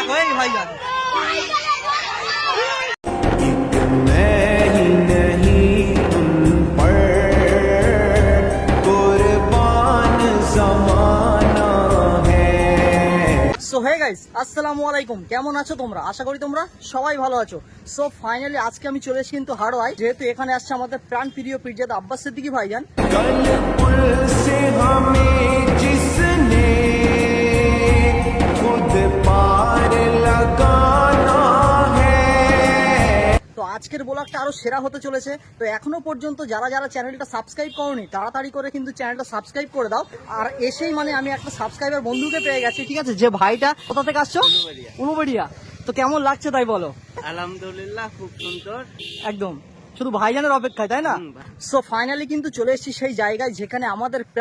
देखो ये भाईजान সো হে গাইস আসসালামু আলাইকুম, কেমন আছো তোমরা? আশা করি তোমরা সবাই ভালো আছো। সো ফাইনালি আজকে আমি চলে এসেছি কিন্তু হাড়োয়ায়, যেহেতু এখানে আসছে আমাদের প্রাণ প্রিয় পীরজাদা আব্বাস সিদ্দিকী ভাইজান। তো আজকের ব্লগটা আরো সেরা হতে চলেছে। তো এখনো পর্যন্ত যারা যারা চ্যানেলটা সাবস্ক্রাইব করোনি তাড়াতাড়ি করে কিন্তু চ্যানেলটা সাবস্ক্রাইব করে দাও। আর এসেই মানে আমি একটা সাবস্ক্রাইবার বন্ধুকে পেয়ে গেছি, ঠিক আছে? যে ভাইটা কোথা থেকে আসছো? উলুবেড়িয়া। তো কেমন লাগছে তাই বলো? আলহামদুলিল্লাহ, খুব সুন্দর। একদম শুধু ভাইজানের অপেক্ষায়, তাই না? সো ফাইনালি কিন্তু চলে এসেছি সেই জায়গায় যেখানে আমাদের